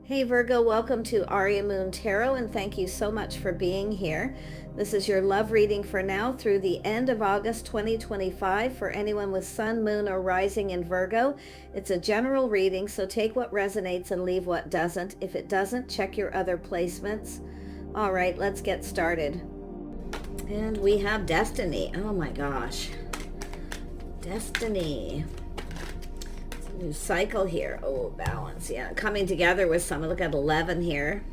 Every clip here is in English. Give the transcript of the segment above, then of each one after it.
Hey Virgo, welcome to Aria Moon Tarot, and thank you so much for being here. This is your love reading for now through the end of August 2025 for anyone with Sun, Moon, or Rising in Virgo. It's a general reading, so take what resonates and leave what doesn't. If it doesn't, check your other placements. All right, let's get started. And we have Destiny. Oh my gosh. Destiny. New cycle here. Oh, balance. Yeah, coming together with someone. Look at 11 here.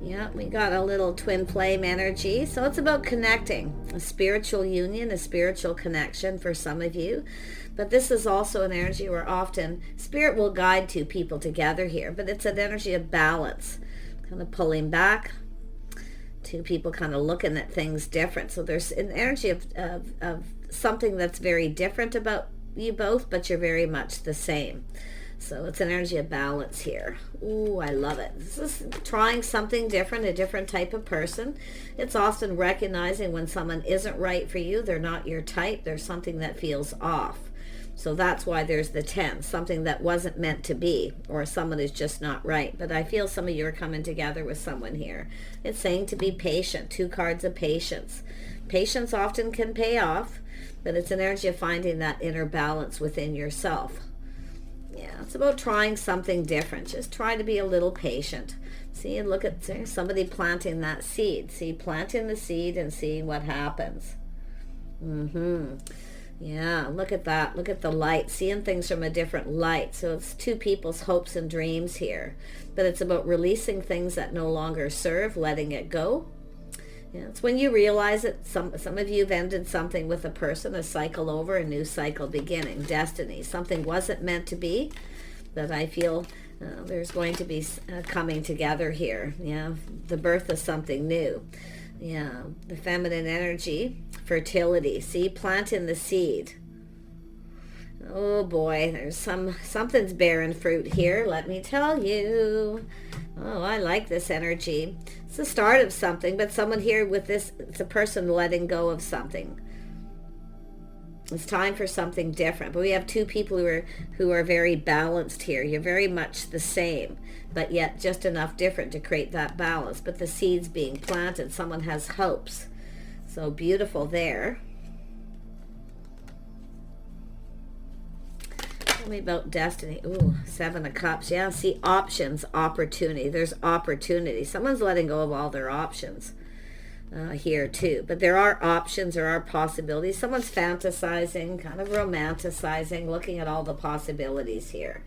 Yeah, we got a little twin flame energy. So it's about connecting. A spiritual union, a spiritual connection for some of you. But this is also an energy where often spirit will guide two people together here. But it's an energy of balance. Kind of pulling back. Two people kind of looking at things different. So there's an energy of something that's very different about you both, but you're very much the same. So it's an energy of balance here. Ooh, I love it. This is trying something different, a different type of person. It's often recognizing when someone isn't right for you, they're not your type, there's something that feels off. So that's why there's the 10, something that wasn't meant to be, or someone is just not right. But I feel some of you are coming together with someone here. It's saying to be patient, 2 cards of patience. Patience often can pay off, but it's an energy of finding that inner balance within yourself. Yeah, it's about trying something different. Just try to be a little patient. See, and look at somebody planting that seed. See, planting the seed and seeing what happens. Yeah, look at that. Look at the light. Seeing things from a different light. So it's 2 people's hopes and dreams here. But it's about releasing things that no longer serve, letting it go. Yeah, it's when you realize that some of you have ended something with a person, a cycle over, a new cycle beginning, destiny. Something wasn't meant to be, but I feel there's going to be coming together here. Yeah, the birth of something new. Yeah, the feminine energy, fertility. See, planting the seed. Oh boy, there's something's bearing fruit here, let me tell you. Oh, I like this energy. It's the start of something, but someone here with this, it's a person letting go of something. It's time for something different. But we have 2 people who are very balanced here. You're very much the same, but yet just enough different to create that balance. But the seeds being planted, someone has hopes. So beautiful there. Tell me about destiny. Ooh, 7 of Cups. Yeah, see, options, opportunity. There's opportunity. Someone's letting go of all their options here too. But there are options, there are possibilities. Someone's fantasizing, kind of romanticizing, looking at all the possibilities here.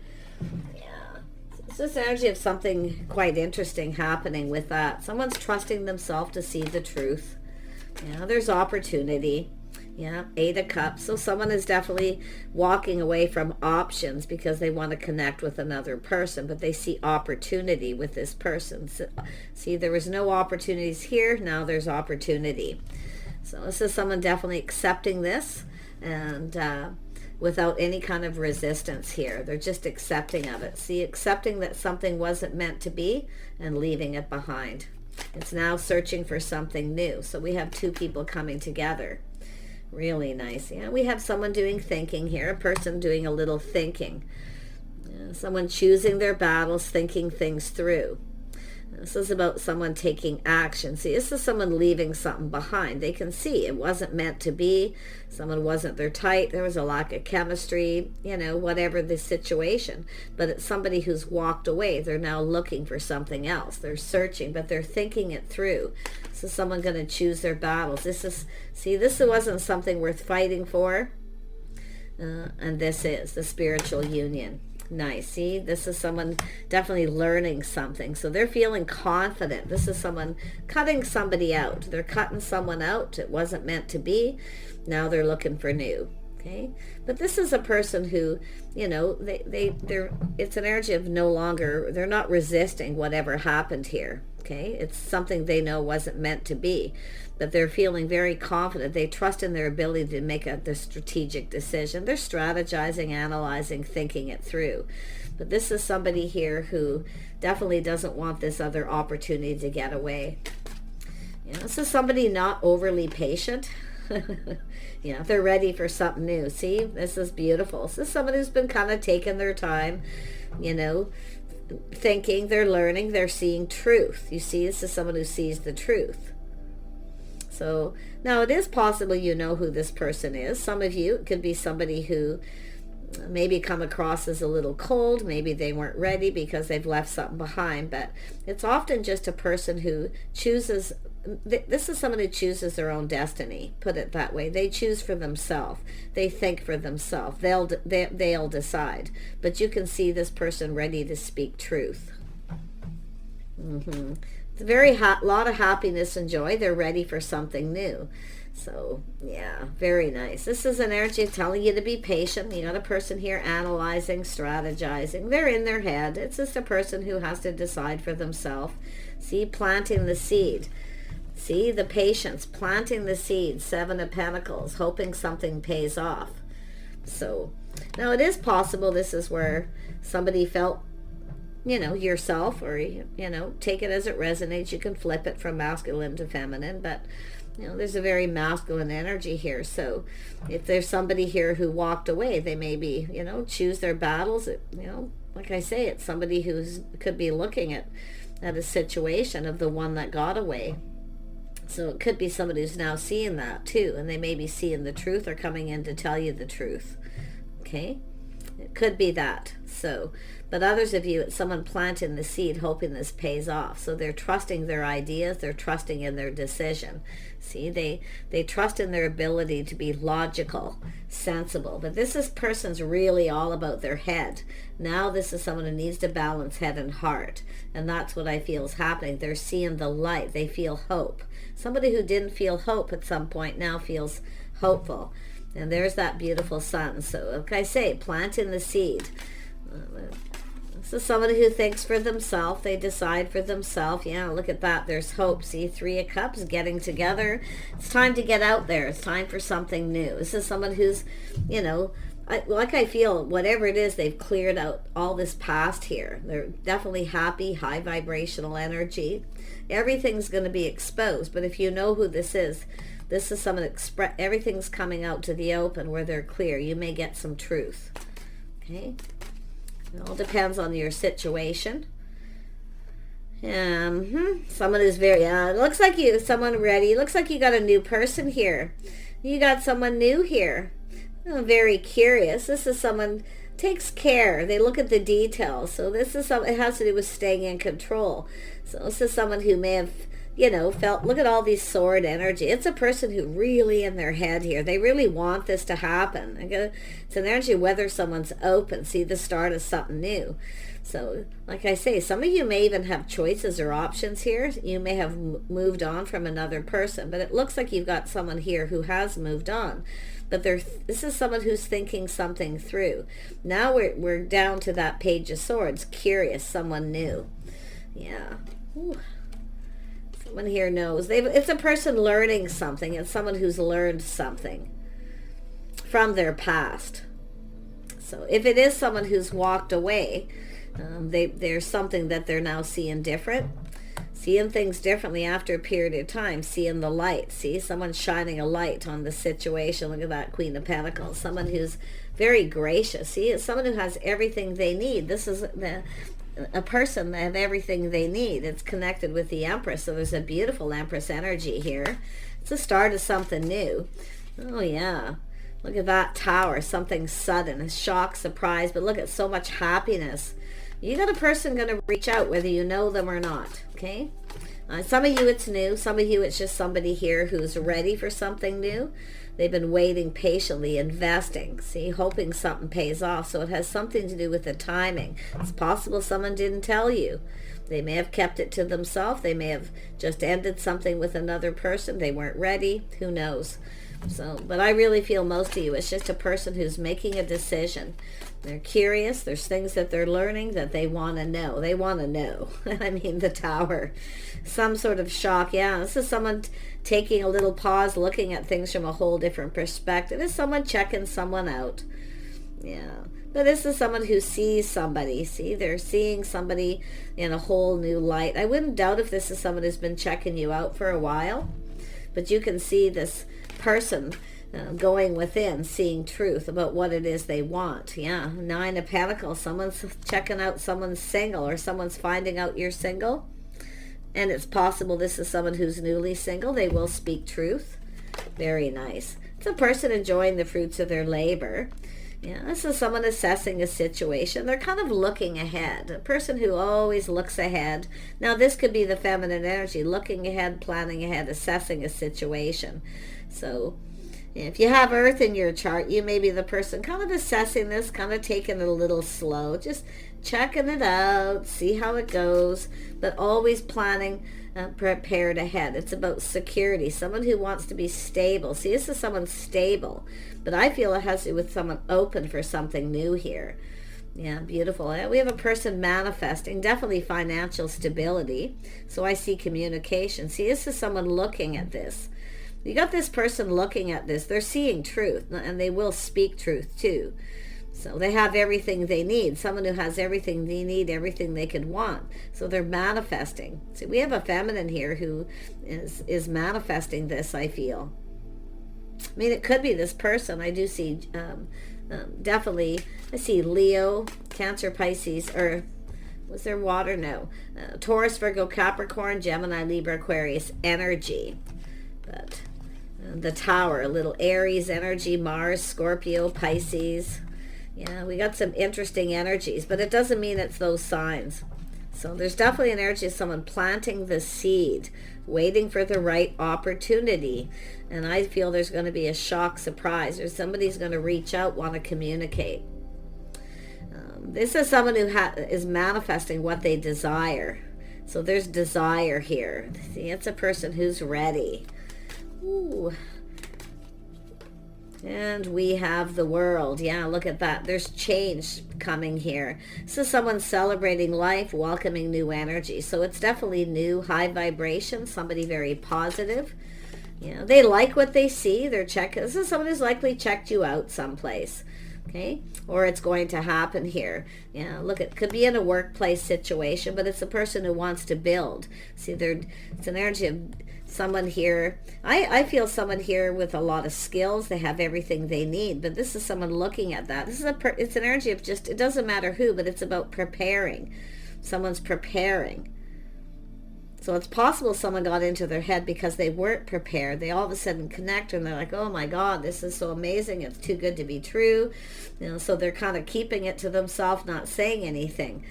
Yeah. It's this energy of something quite interesting happening with that. Someone's trusting themselves to see the truth. Yeah, there's opportunity. Yeah, 8 of Cups. So someone is definitely walking away from options because they want to connect with another person, but they see opportunity with this person. So, see, there was no opportunities here. Now there's opportunity. So this is someone definitely accepting this and without any kind of resistance here. They're just accepting of it. See, accepting that something wasn't meant to be and leaving it behind. It's now searching for something new. So we have 2 people coming together. Really nice. Yeah, we have someone doing thinking here, a person doing a little thinking. Someone choosing their battles, thinking things through. This is about someone taking action. See, this is someone leaving something behind. They can see it wasn't meant to be. Someone wasn't their type. There was a lack of chemistry, you know, whatever the situation. But it's somebody who's walked away. They're now looking for something else. They're searching, but they're thinking it through. So someone going to choose their battles. This wasn't something worth fighting for. And this is the spiritual union. Nice. See, this is someone definitely learning something. So they're feeling confident. This is someone cutting somebody out. They're cutting someone out. It wasn't meant to be. Now they're looking for new. Okay. But this is a person who, you know, it's an energy of no longer, they're not resisting whatever happened here. Okay. It's something they know wasn't meant to be, but they're feeling very confident. They trust in their ability to make the strategic decision. They're strategizing, analyzing, thinking it through. But this is somebody here who definitely doesn't want this other opportunity to get away. You know, this is somebody not overly patient. Yeah, they're ready for something new. See, this is beautiful. This is someone who's been kind of taking their time, you know, thinking, they're learning, they're seeing truth. You see, this is someone who sees the truth. So now it is possible you know who this person is. Some of you, it could be somebody who maybe come across as a little cold. Maybe they weren't ready because they've left something behind. But it's often just a person who chooses, this is someone who chooses their own destiny, put it that way. They choose for themselves. They think for themselves. They'll decide. But you can see this person ready to speak truth. It's a very lot of happiness and joy. They're ready for something new. So, yeah, very nice. This is an energy telling you to be patient. You got a person here analyzing, strategizing. They're in their head. It's just a person who has to decide for themselves. See, planting the seed. See, the patience, planting the seed, 7 of Pentacles, hoping something pays off. So, now it is possible this is where somebody felt, you know, yourself, or, you know, take it as it resonates. You can flip it from masculine to feminine, but, you know, there's a very masculine energy here. So if there's somebody here who walked away, they maybe, you know, choose their battles. You know, like I say, it's somebody who's could be looking at a situation of the one that got away. So it could be somebody who's now seeing that too, and they may be seeing the truth or coming in to tell you the truth. Okay? It could be that. So, but others of you, it's someone planting the seed hoping this pays off. So they're trusting their ideas, they're trusting in their decision. See, they trust in their ability to be logical, sensible. But this person's really all about their head. Now this is someone who needs to balance head and heart. And that's what I feel is happening. They're seeing the light. They feel hope. Somebody who didn't feel hope at some point now feels hopeful. And there's that beautiful sun. So like I say, planting the seed. This is somebody who thinks for themselves. They decide for themselves. Yeah, look at that. There's hope. See, 3 of Cups getting together. It's time to get out there. It's time for something new. This is someone who's, you know, I feel whatever it is, they've cleared out all this past here. They're definitely happy, high vibrational energy. Everything's going to be exposed. But if you know who this is someone everything's coming out to the open where they're clear. You may get some truth. Okay? It all depends on your situation. Someone is very, it looks like someone ready. Looks like you got a new person here. You got someone new here. I'm very curious. This is someone takes care. They look at the details. So this is it has to do with staying in control. So this is someone who may have, you know, felt, look at all these sword energy. It's a person who really in their head here. They really want this to happen. It's an energy whether someone's open. See the start of something new. So like I say, some of you may even have choices or options here. You may have moved on from another person, but it looks like you've got someone here who has moved on. But this is someone who's thinking something through. Now we're down to that Page of Swords. Curious, someone new. Yeah. Ooh. Someone here knows. It's a person learning something. It's someone who's learned something from their past. So if it is someone who's walked away, there's something that they're now seeing different. Seeing things differently after a period of time. Seeing the light. See, someone's shining a light on the situation. Look at that Queen of Pentacles. Someone who's very gracious. See, it's someone who has everything they need. This is a person that have everything they need. It's connected with the Empress, so there's a beautiful Empress energy here. It's the start of something new. Oh yeah, look at that Tower. Something sudden, a shock, surprise, but look at so much happiness. You got a person going to reach out whether you know them or not. Okay, some of you it's new, some of you it's just somebody here who's ready for something new. They've been waiting patiently, investing, see, hoping something pays off. So it has something to do with the timing. It's possible someone didn't tell you. They may have kept it to themselves. They may have just ended something with another person. They weren't ready. Who knows? So, but I really feel most of you, it's just a person who's making a decision. They're curious. There's things that they're learning that they want to know. They want to know. I mean, the Tower. Some sort of shock. Yeah, this is someone taking a little pause, looking at things from a whole different perspective. It's someone checking someone out. Yeah. But this is someone who sees somebody. See, they're seeing somebody in a whole new light. I wouldn't doubt if this is someone who's been checking you out for a while. But you can see this person going within, seeing truth about what it is they want. Yeah, 9 of Pentacles. Someone's checking out someone's single, or someone's finding out you're single. And it's possible this is someone who's newly single. They will speak truth. Very nice. It's a person enjoying the fruits of their labor. Yeah, this is someone assessing a situation. They're kind of looking ahead. A person who always looks ahead. Now, this could be the feminine energy, looking ahead, planning ahead, assessing a situation. So if you have Earth in your chart, you may be the person kind of assessing this, kind of taking it a little slow, just checking it out, see how it goes, but always planning, prepared ahead. It's about security, someone who wants to be stable. See, this is someone stable, but I feel it has to do with someone open for something new here. Yeah, beautiful. We have a person manifesting, definitely financial stability. So I see communication. See, this is someone looking at this. You got this person looking at this. They're seeing truth, and they will speak truth too. So they have everything they need. Someone who has everything they need, everything they could want. So they're manifesting. See, we have a feminine here who is manifesting this, I feel. I mean, it could be this person. I do see, definitely, I see Leo, Cancer, Pisces, or was there water? No. Taurus, Virgo, Capricorn, Gemini, Libra, Aquarius energy. But the Tower, a little Aries energy, Mars, Scorpio, Pisces. Yeah, we got some interesting energies, but it doesn't mean it's those signs. So there's definitely an energy of someone planting the seed, waiting for the right opportunity. And I feel there's going to be a shock surprise, or somebody's going to reach out, want to communicate. This is someone who is manifesting what they desire. So there's desire here. See, it's a person who's ready. Ooh. And we have the World. Yeah, look at that. There's change coming here. So someone's celebrating life, welcoming new energy. So it's definitely new, high vibration, somebody very positive. Yeah, they like what they see. They're checking. This is someone who's likely checked you out someplace. Okay, or it's going to happen here. Yeah, look, it could be in a workplace situation, but it's a person who wants to build. See, it's an energy of someone here. I feel someone here with a lot of skills. They have everything they need, but this is someone looking at that. This is it's an energy of just, it doesn't matter who, but it's about preparing. Someone's preparing. So it's possible someone got into their head because they weren't prepared. They all of a sudden connect and they're like, oh my God, this is so amazing. It's too good to be true. You know, so they're kind of keeping it to themselves, not saying anything.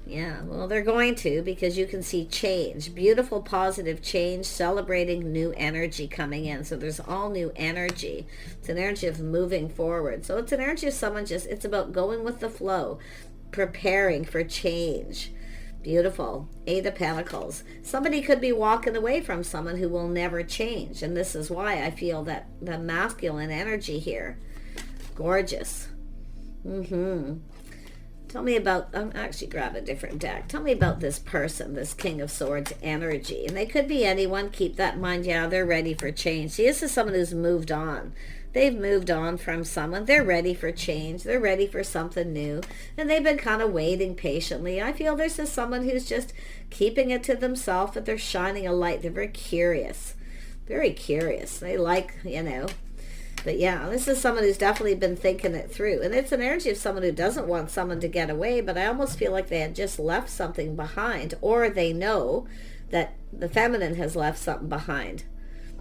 Yeah, well, they're going to, because you can see change, beautiful, positive change, celebrating new energy coming in. So there's all new energy. It's an energy of moving forward. So it's an energy of someone just, it's about going with the flow, preparing for change. Beautiful. 8 of Pentacles. Somebody could be walking away from someone who will never change. And this is why I feel that the masculine energy here. Gorgeous. Tell me about, I'm actually grab a different deck. Tell me about this person, this King of Swords energy. And they could be anyone. Keep that in mind. Yeah, they're ready for change. See, this is someone who's moved on. They've moved on from someone. They're ready for change. They're ready for something new. And they've been kind of waiting patiently. I feel this is someone who's just keeping it to themselves, but they're shining a light. They're very curious. Very curious. They like, you know. But yeah, this is someone who's definitely been thinking it through. And it's an energy of someone who doesn't want someone to get away, but I almost feel like they had just left something behind, or they know that the feminine has left something behind.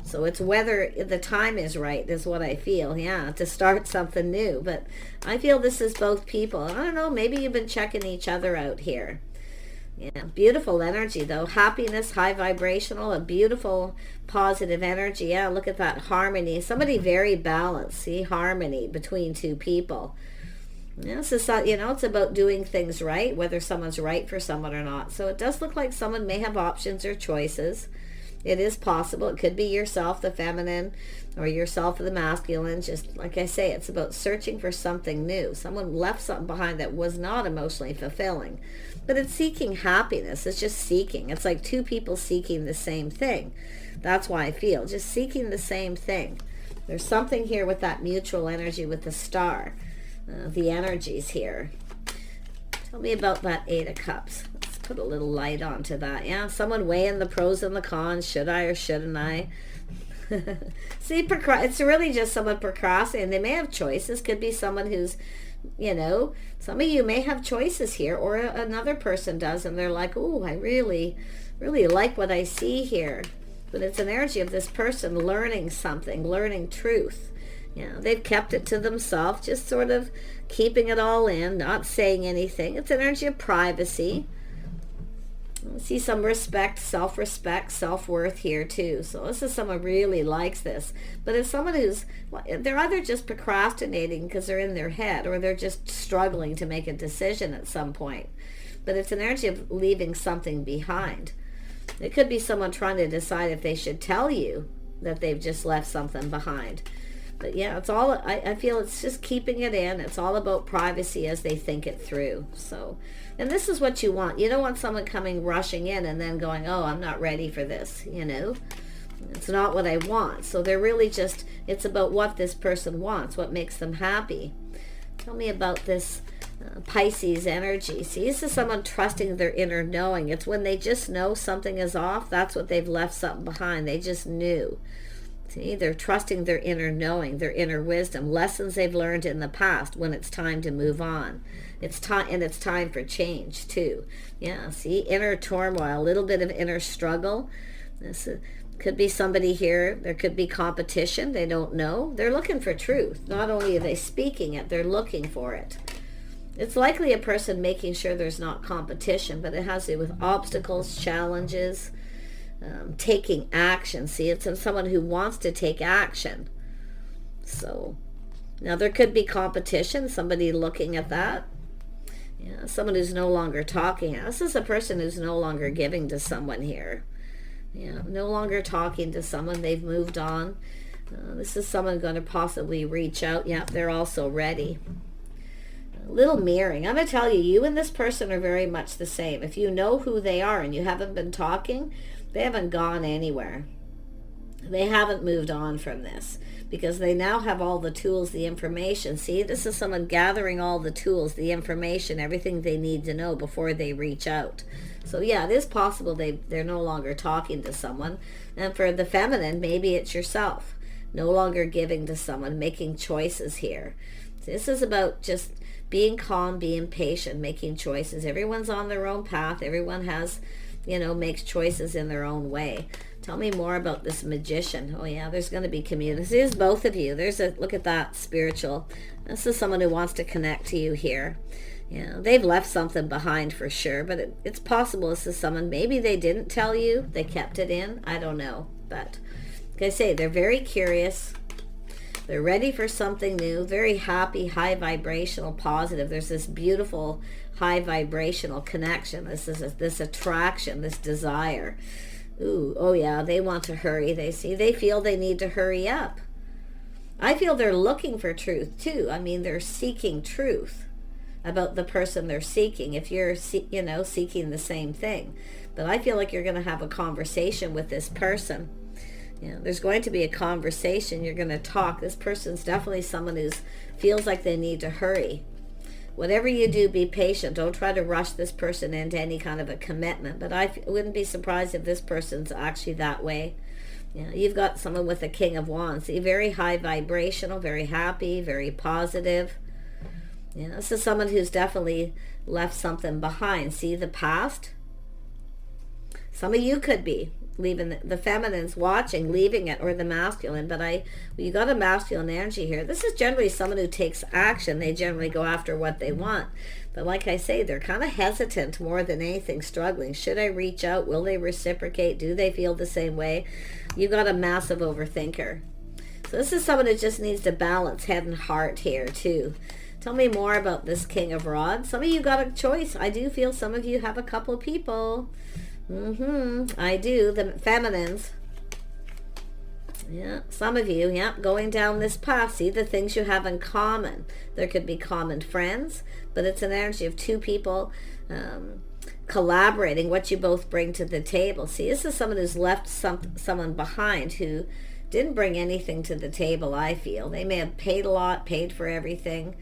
So it's whether the time is right is what I feel, yeah, to start something new. But I feel this is both people. I don't know, maybe you've been checking each other out here. Yeah, beautiful energy though. Happiness, high vibrational, a beautiful positive energy. Yeah, look at that harmony. Somebody very balanced. See, harmony between two people. Yeah, so, you know, it's about doing things right, whether someone's right for someone or not. So it does look like someone may have options or choices. It is possible. It could be yourself, the feminine, or yourself, the masculine. Just like I say, it's about searching for something new. Someone left something behind that was not emotionally fulfilling. But it's seeking happiness. It's just seeking. It's like two people seeking the same thing. That's why I feel. Just seeking the same thing. There's something here with that mutual energy with the star. The energies here. Tell me about that 8 of Cups. Put a little light onto that. Yeah, someone weighing the pros and the cons. Should I or shouldn't I? See, it's really just someone procrastinating. They may have choices. Could be someone who's, some of you may have choices here, or another person does, and they're like, oh, I really, really like what I see here. But it's an energy of this person learning something, learning truth. They've kept it to themselves, just sort of keeping it all in, not saying anything. It's an energy of privacy. I see some respect, self-respect, self-worth here too. So this is someone who really likes this. But it's someone they're either just procrastinating because they're in their head, or they're just struggling to make a decision at some point. But it's an energy of leaving something behind. It could be someone trying to decide if they should tell you that they've just left something behind. But yeah, it's all, I feel it's just keeping it in. It's all about privacy as they think it through. So, and this is what you want. You don't want someone coming rushing in and then going, oh, I'm not ready for this, It's not what I want. So they're really just, it's about what this person wants, what makes them happy. Tell me about this Pisces energy. See, this is someone trusting their inner knowing. It's when they just know something is off. That's what they've left something behind. They just knew. See, they're trusting their inner knowing, their inner wisdom, lessons they've learned in the past when it's time to move on. It's time for change too. Yeah, see, inner turmoil, a little bit of inner struggle. This could be somebody here. There could be competition. They don't know. They're looking for truth. Not only are they speaking it, they're looking for it. It's likely a person making sure there's not competition, but it has to do with obstacles, challenges, taking action. See, it's someone who wants to take action. So now there could be competition, somebody looking at that. Yeah, someone who's no longer talking. This is a person who's no longer giving to someone here. Yeah, no longer talking to someone. They've moved on. This is someone going to possibly reach out. Yeah, they're also ready. A little mirroring. I'm going to tell you, you and this person are very much the same. If you know who they are and you haven't been talking, they haven't gone anywhere. They haven't moved on from this because they now have all the tools, the information. See, this is someone gathering all the tools, the information, everything they need to know before they reach out. So yeah, it is possible they're no longer talking to someone. And for the feminine, maybe it's yourself. No longer giving to someone, making choices here. So this is about just being calm, being patient, making choices. Everyone's on their own path. Everyone has, makes choices in their own way. Tell me more about this magician. Oh yeah, there's going to be community. There's both of you. Look at that, spiritual. This is someone who wants to connect to you here. They've left something behind for sure, but it's possible this is someone, maybe they didn't tell you, they kept it in. I don't know, but like I say, they're very curious. They're ready for something new, very happy, high vibrational, positive. There's this beautiful high vibrational connection. This attraction, this desire. Ooh, oh yeah, they want to hurry. They feel they need to hurry up. I feel they're looking for truth too. I mean, they're seeking truth about the person they're seeking, if you're, seeking the same thing. But I feel like you're going to have a conversation with this person. There's going to be a conversation. You're going to talk. This person's definitely someone who feels like they need to hurry. Whatever you do, be patient. Don't try to rush this person into any kind of a commitment. But I wouldn't be surprised if this person's actually that way. You've got someone with a King of Wands. See, very high vibrational, very happy, very positive. This is someone who's definitely left something behind. See, the past? Some of you could be leaving the feminine's watching, leaving it, or the masculine. But you got a masculine energy here. This is generally someone who takes action. They generally go after what they want. But like I say, they're kind of hesitant more than anything, struggling. Should I reach out? Will they reciprocate? Do they feel the same way? You got a massive overthinker. So this is someone who just needs to balance head and heart here too. Tell me more about this King of Rods. Some of you got a choice. I do feel some of you have a couple of people. I do. The feminines. Yeah, some of you, going down this path. See the things you have in common. There could be common friends, but it's an energy of two people collaborating, what you both bring to the table. See, this is someone who's left someone behind who didn't bring anything to the table, I feel. They may have paid a lot, paid for everything.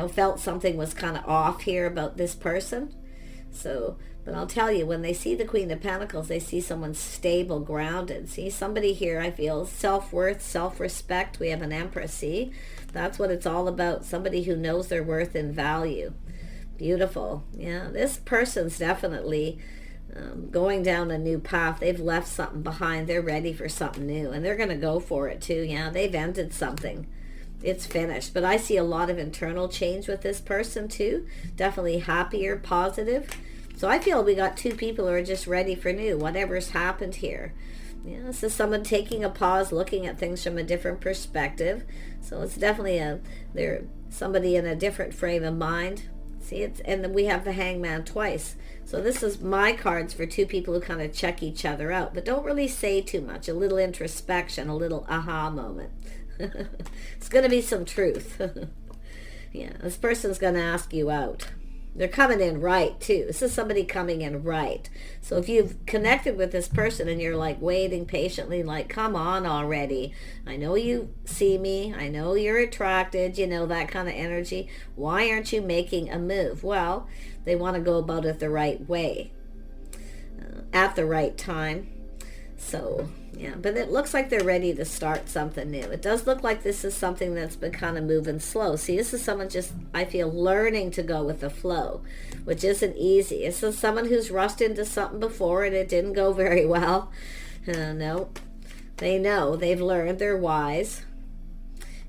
Felt something was kind of off here about this person. So, but I'll tell you, when they see the Queen of Pentacles, they see someone stable, grounded. See, somebody here, I feel, self-worth, self-respect. We have an Empress, see? That's what it's all about. Somebody who knows their worth and value. Beautiful. Yeah, this person's definitely going down a new path. They've left something behind. They're ready for something new, and they're going to go for it too. Yeah, they've ended something. It's finished. But I see a lot of internal change with this person too. Definitely happier, positive. So I feel we got two people who are just ready for new, whatever's happened here. Yeah, this is someone taking a pause, looking at things from a different perspective. So it's definitely they're somebody in a different frame of mind. See, and then we have the Hangman twice. So this is my cards for two people who kind of check each other out, but don't really say too much. A little introspection, a little aha moment. It's going to be some truth. Yeah, this person's going to ask you out. They're coming in right too. This is somebody coming in right. So if you've connected with this person and you're like waiting patiently, like, come on already. I know you see me. I know you're attracted, you know, that kind of energy. Why aren't you making a move? Well, they want to go about it the right way, at the right time. So, yeah, but it looks like they're ready to start something new. It does look like this is something that's been kind of moving slow. See, this is someone just, I feel, learning to go with the flow, which isn't easy. This is someone who's rushed into something before and it didn't go very well. No, they know, they've learned, they're wise.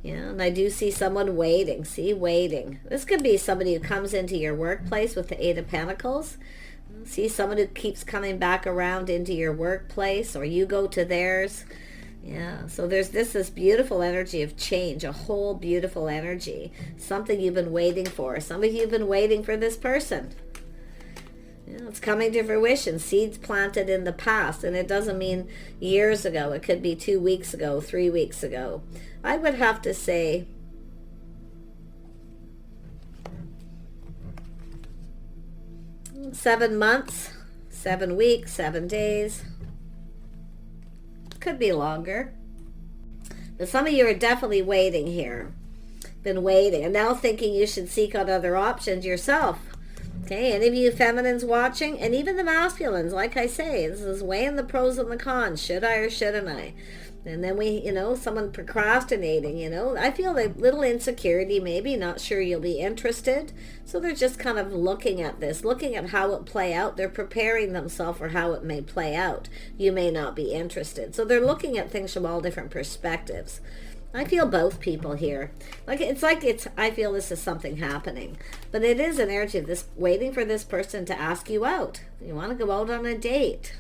Yeah, and I do see someone waiting. See, waiting. This could be somebody who comes into your workplace with the Eight of Pentacles. See, someone who keeps coming back around into your workplace, or you go to theirs. Yeah, so there's this beautiful energy of change, a whole beautiful energy. Something you've been waiting for. Some of you have been waiting for this person. Yeah, it's coming to fruition. Seeds planted in the past, and it doesn't mean years ago. It could be 2 weeks ago, 3 weeks ago. I would have to say 7 months, 7 weeks, 7 days. Could be longer. But some of you are definitely waiting here. Been waiting and now thinking you should seek out other options yourself. Okay, any of you feminines watching, and even the masculines, like I say, this is weighing the pros and the cons. Should I or shouldn't I? And then we, someone procrastinating, I feel a little insecurity, maybe, not sure you'll be interested. So they're just kind of looking at this, looking at how it play out. They're preparing themselves for how it may play out. You may not be interested. So they're looking at things from all different perspectives. I feel both people here. I feel this is something happening. But it is an energy of this, waiting for this person to ask you out. You want to go out on a date.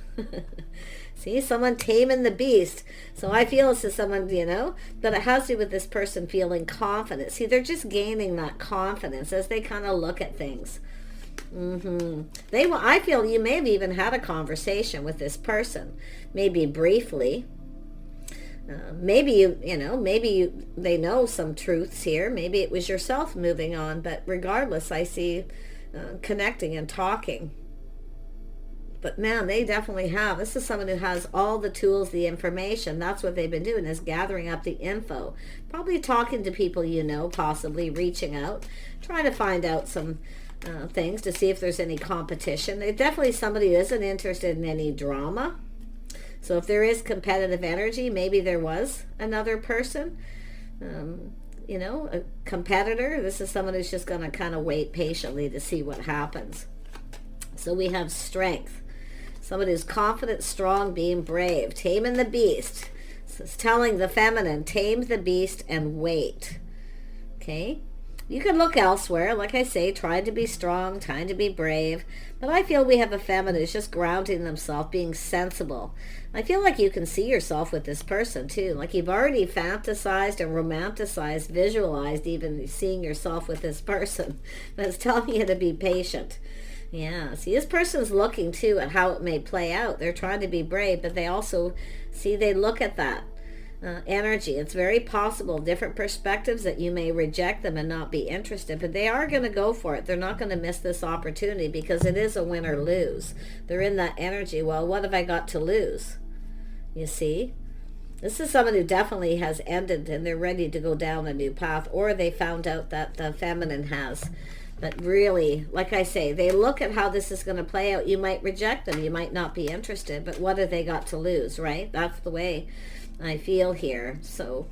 See, someone taming the beast. So I feel this is someone, but it has to do with this person feeling confident. See, they're just gaining that confidence as they kind of look at things. I feel you may have even had a conversation with this person, maybe briefly. Maybe they know some truths here. Maybe it was yourself moving on, but regardless, I see connecting and talking. But man, they definitely have. This is someone who has all the tools, the information. That's what they've been doing, is gathering up the info. Probably talking to people possibly reaching out, trying to find out some things to see if there's any competition. They're definitely somebody who isn't interested in any drama. So if there is competitive energy, maybe there was another person, a competitor. This is someone who's just going to kind of wait patiently to see what happens. So we have strength. Somebody who's confident, strong, being brave, taming the beast. So it's telling the feminine, tame the beast and wait. Okay? You can look elsewhere, like I say, trying to be strong, trying to be brave. But I feel we have a feminine who's just grounding themselves, being sensible. I feel like you can see yourself with this person too. Like you've already fantasized and romanticized, visualized even seeing yourself with this person. But it's telling you to be patient. Yeah, see, this person's looking too at how it may play out. They're trying to be brave, but they also, they look at that energy. It's very possible, different perspectives, that you may reject them and not be interested, but they are going to go for it. They're not going to miss this opportunity because it is a win or lose. They're in that energy. Well, what have I got to lose? You see? This is someone who definitely has ended and they're ready to go down a new path, or they found out that the feminine has But really, like I say, they look at how this is going to play out. You might reject them. You might not be interested. But what have they got to lose, right? That's the way I feel here. So,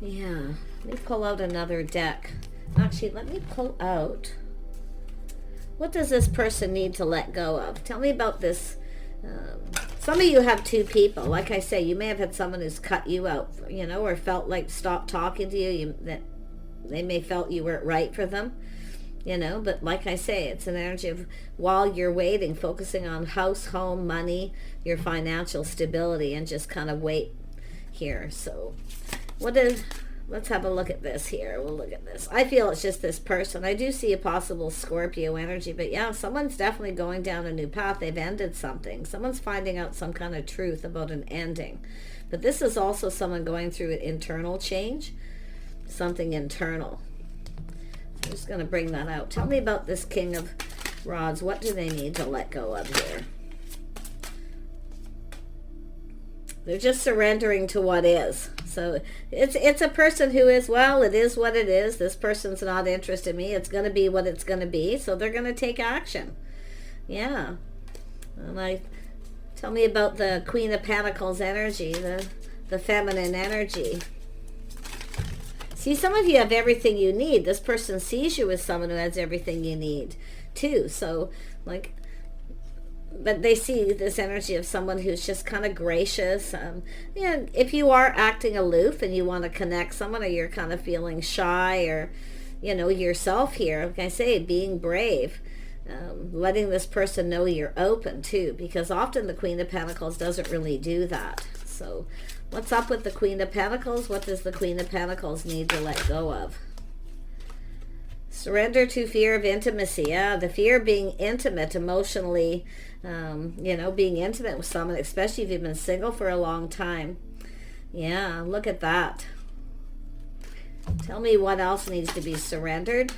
yeah. Let me pull out another deck. Actually, let me pull out... What does this person need to let go of? Tell me about this. Some of you have two people. Like I say, you may have had someone who's cut you out, you know, or felt like stopped talking to you. That they may felt you weren't right for them, you know. But like I say, it's an energy of while you're waiting, focusing on house, home, money, your financial stability, and just kind of wait here. So let's have a look at this here. We'll look at this. I feel it's just this person. I do see a possible Scorpio energy, but yeah, someone's definitely going down a new path. They've ended something. Someone's finding out some kind of truth about an ending. But this is also someone going through an internal change, something internal. I'm just going to bring that out. Tell me about this King of Rods. What do they need to let go of here? They're just surrendering to what is. So it's a person who is, well, it is what it is. This person's not interested in me. It's going to be what it's going to be. So they're going to take action. Yeah. And tell me about the Queen of Pentacles energy, the feminine energy. See, some of you have everything you need. This person sees you as someone who has everything you need too. So like, but they see this energy of someone who's just kind of gracious. Yeah, if you are acting aloof and you want to connect someone, or you're kind of feeling shy, or, you know, yourself here, like I say, being brave, letting this person know you're open too, because often the Queen of Pentacles doesn't really do that. So what's up with the Queen of Pentacles? What does the Queen of Pentacles need to let go of? Surrender to fear of intimacy. Yeah, the fear of being intimate emotionally, you know, being intimate with someone, especially if you've been single for a long time. Yeah, look at that. Tell me what else needs to be surrendered.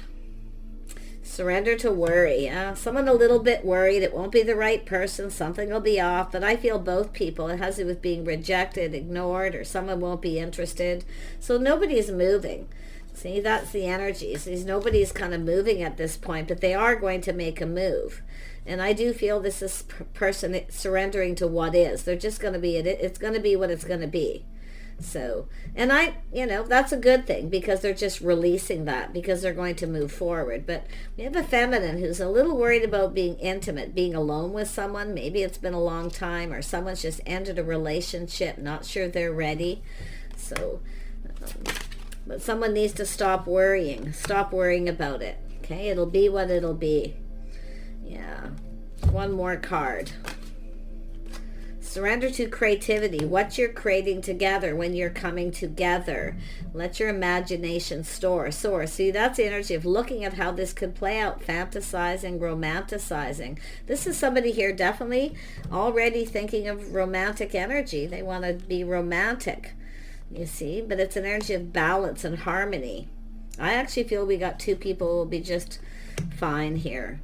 Surrender to worry. Yeah, someone a little bit worried. It won't be the right person. Something will be off. But I feel both people. It has to do with being rejected, ignored, or someone won't be interested. So nobody's moving. See, that's the energy. See, nobody's kind of moving at this point, but they are going to make a move. And I do feel this is person surrendering to what is. They're just going to be, it's going to be what it's going to be. So, and you know, that's a good thing, because they're just releasing that, because they're going to move forward. But we have a feminine who's a little worried about being intimate, being alone with someone. Maybe it's been a long time, or someone's just ended a relationship, not sure they're ready. So, but someone needs to stop worrying about it. Okay, it'll be what it'll be. Yeah. One more card. Surrender to creativity. What you're creating together when you're coming together. Let your imagination soar. See, that's the energy of looking at how this could play out, fantasizing, romanticizing. This is somebody here definitely already thinking of romantic energy. They want to be romantic, you see, but it's an energy of balance and harmony. I actually feel we got two people who will be just fine here.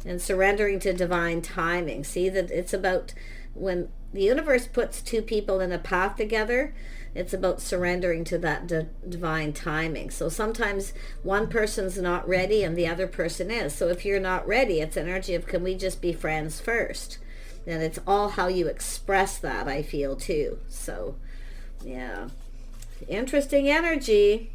And surrendering to divine timing. See, that it's about when the universe puts two people in a path together, it's about surrendering to that divine timing. So sometimes one person's not ready and the other person is. So if you're not ready, it's energy of, can we just be friends first? And it's all how you express that, I feel too. So yeah, interesting energy.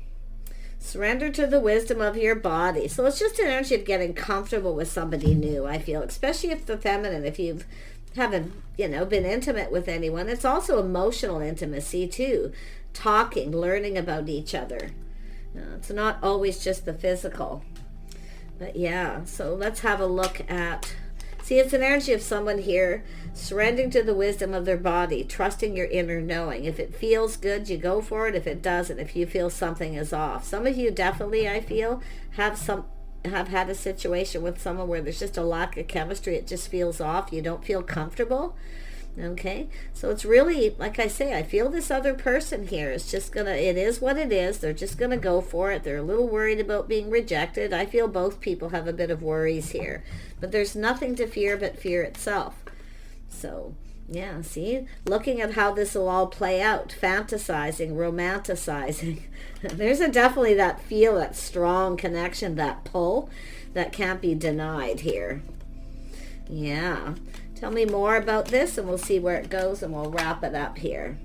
Surrender to the wisdom of your body. So it's just an energy of getting comfortable with somebody new, I feel, especially if the feminine, if you haven't, you know, been intimate with anyone. It's also emotional intimacy too. Talking, learning about each other. It's not always just the physical. But yeah, so let's have a look at, see, it's an energy of someone here surrendering to the wisdom of their body, trusting your inner knowing. If it feels good, you go for it. If it doesn't, if you feel something is off. Some of you definitely, I feel, have had a situation with someone where there's just a lack of chemistry. It just feels off. You don't feel comfortable. Okay, so it's really, like I say, I feel this other person here is just gonna, it is what it is. They're just gonna go for it. They're a little worried about being rejected. I feel both people have a bit of worries here, but there's nothing to fear but fear itself. So Yeah, see? Looking at how this will all play out. Fantasizing, romanticizing. There's definitely that feel, that strong connection, that pull that can't be denied here. Yeah. Tell me more about this and we'll see where it goes and we'll wrap it up here.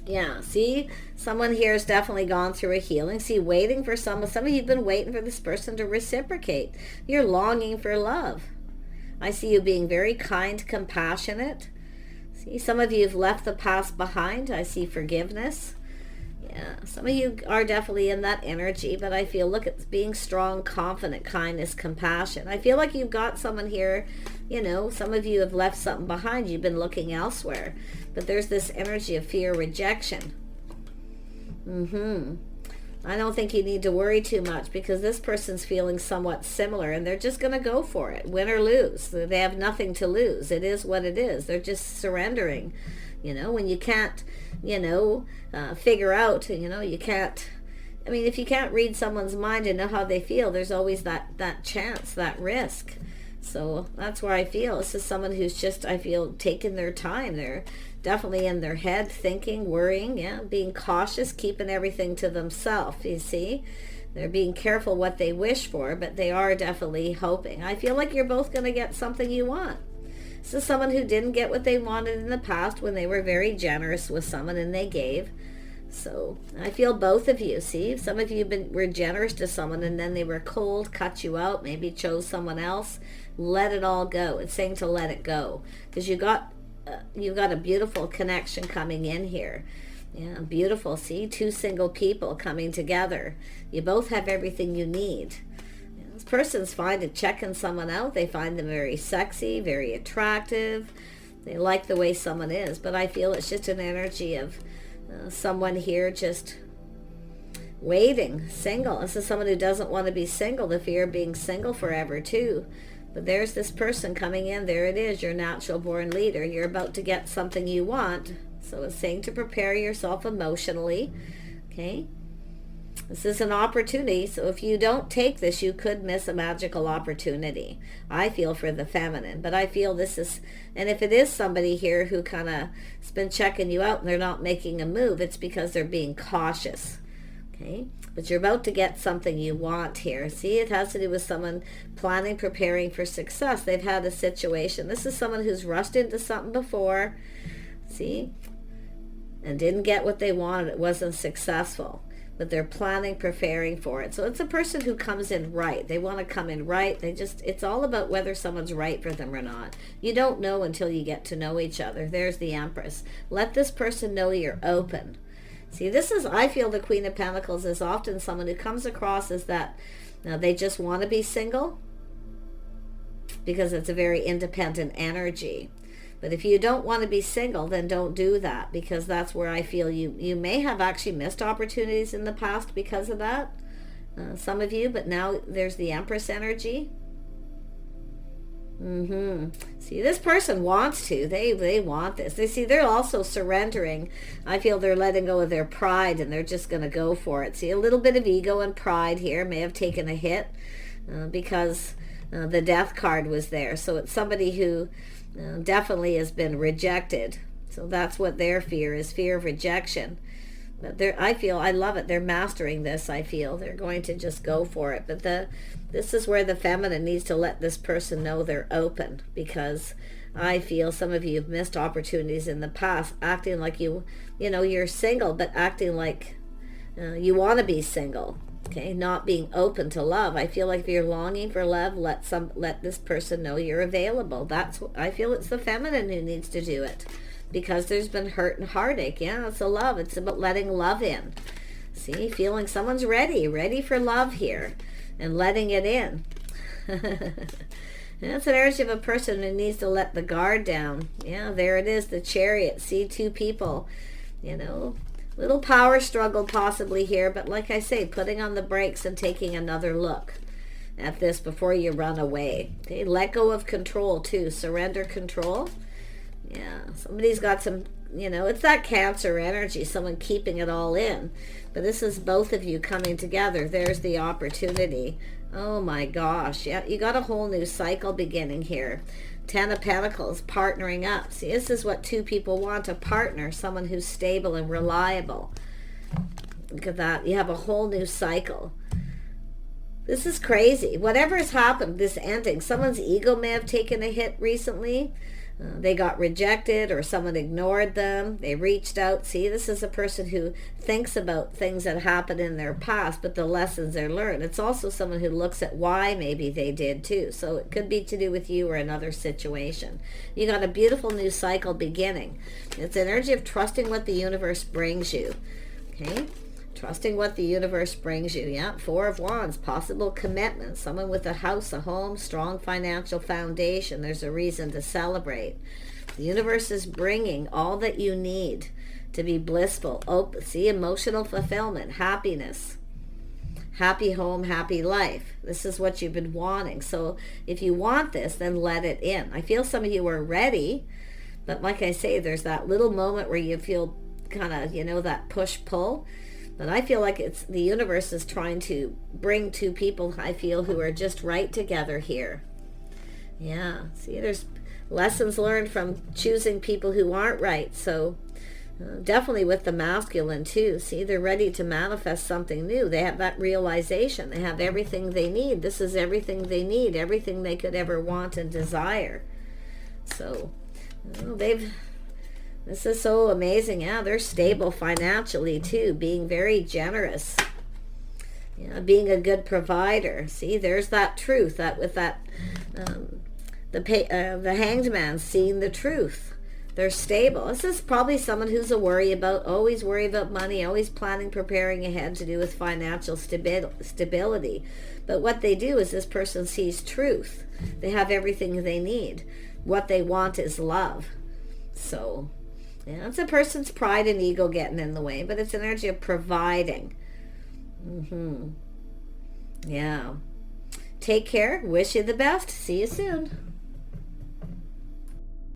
Yeah, see, someone here has definitely gone through a healing. See, waiting for some of you have been waiting for this person to reciprocate. You're longing for love. I see you being very kind, compassionate. See, some of you have left the past behind. I see forgiveness. Yeah, some of you are definitely in that energy, but I feel, look at being strong, confident, kindness, compassion. I feel like you've got someone here, you know, some of you have left something behind. You've been looking elsewhere, but there's this energy of fear, rejection. I don't think you need to worry too much because this person's feeling somewhat similar and they're just going to go for it, win or lose. They have nothing to lose. It is what it is. They're just surrendering. You know, when you can't, you know, figure out, you know, you can't, I mean, if you can't read someone's mind and know how they feel, there's always that chance, that risk. So that's where I feel. This is someone who's just, I feel, taking their time. They're definitely in their head, thinking, worrying, yeah, being cautious, keeping everything to themselves, you see. They're being careful what they wish for, but they are definitely hoping. I feel like you're both going to get something you want. This is someone who didn't get what they wanted in the past when they were very generous with someone and they gave. So I feel both of you, see, some of you were generous to someone and then they were cold, cut you out, maybe chose someone else. Let it all go. It's saying to let it go because you've got a beautiful connection coming in here. Yeah, beautiful. See, two single people coming together. You both have everything you need. This person's fine to checking someone out. They find them very sexy, very attractive. They like the way someone is, but I feel it's just an energy of someone here just waiting, single. This is someone who doesn't want to be single, the fear of being single forever too. But there's this person coming in. There it is, your natural born leader. You're about to get something you want. So it's saying to prepare yourself emotionally. Okay? This is an opportunity. So if you don't take this, you could miss a magical opportunity. I feel for the feminine. But I feel this is, and if it is somebody here who kind of has been checking you out and they're not making a move, it's because they're being cautious. Okay? But you're about to get something you want here. See, it has to do with someone planning, preparing for success. They've had a situation. This is someone who's rushed into something before, see, and didn't get what they wanted. It wasn't successful, but they're planning, preparing for it. So it's a person who comes in right. They want to come in right. It's all about whether someone's right for them or not. You don't know until you get to know each other. There's the Empress. Let this person know you're open. See, this is, I feel the Queen of Pentacles is often someone who comes across as that, now they just want to be single because it's a very independent energy. But if you don't want to be single, then don't do that because that's where I feel you may have actually missed opportunities in the past because of that. Some of you, but now there's the Empress energy. See, this person wants to. They want this. They see they're also surrendering. I feel they're letting go of their pride and they're just going to go for it. See, a little bit of ego and pride here may have taken a hit because the Death card was there. So it's somebody who definitely has been rejected. So that's what their fear is, fear of rejection. But I love it. They're mastering this, I feel. They're going to just go for it. But this is where the feminine needs to let this person know they're open because I feel some of you have missed opportunities in the past, acting like you're single, but acting like you want to be single. Okay, not being open to love. I feel like if you're longing for love, let this person know you're available. I feel it's the feminine who needs to do it. Because there's been hurt and heartache. Yeah, it's a love. It's about letting love in. See, feeling someone's ready for love here and letting it in. That's an energy of a person who needs to let the guard down. Yeah, there it is, the Chariot. See, two people, little power struggle possibly here, but like I say, putting on the brakes and taking another look at this before you run away. Okay, let go of control too. Surrender control. Yeah, somebody's got some, it's that Cancer energy, someone keeping it all in. But this is both of you coming together. There's the opportunity. Oh my gosh. Yeah, you got a whole new cycle beginning here. 10 of Pentacles, partnering up. See, this is what two people want, a partner, someone who's stable and reliable. Look at that. You have a whole new cycle. This is crazy. Whatever has happened, this ending, someone's ego may have taken a hit recently. They got rejected or someone ignored them. They reached out. See, this is a person who thinks about things that happened in their past, but the lessons they learned. It's also someone who looks at why maybe they did too. So it could be to do with you or another situation. You got a beautiful new cycle beginning. It's energy of trusting what the universe brings you. Okay? Trusting what the universe brings you. Yeah, 4 of Wands, possible commitment. Someone with a house, a home, strong financial foundation. There's a reason to celebrate. The universe is bringing all that you need to be blissful. See, emotional fulfillment, happiness. Happy home, happy life. This is what you've been wanting. So if you want this, then let it in. I feel some of you are ready, but like I say, there's that little moment where you feel kind of, that push-pull. But I feel like it's the universe is trying to bring two people, I feel, who are just right together here. Yeah, see, there's lessons learned from choosing people who aren't right. So definitely with the masculine too. See, they're ready to manifest something new. They have that realization. They have everything they need. This is everything they need, everything they could ever want and desire. So this is so amazing. Yeah, they're stable financially too, being very generous. Yeah, being a good provider. See, there's that truth, that with that, the Hanged Man seeing the truth. They're stable. This is probably someone who's always worry about money, always planning, preparing ahead to do with financial stability. But what they do is this person sees truth. They have everything they need. What they want is love. So, yeah, it's a person's pride and ego getting in the way, but it's an energy of providing. Yeah. Take care. Wish you the best. See you soon.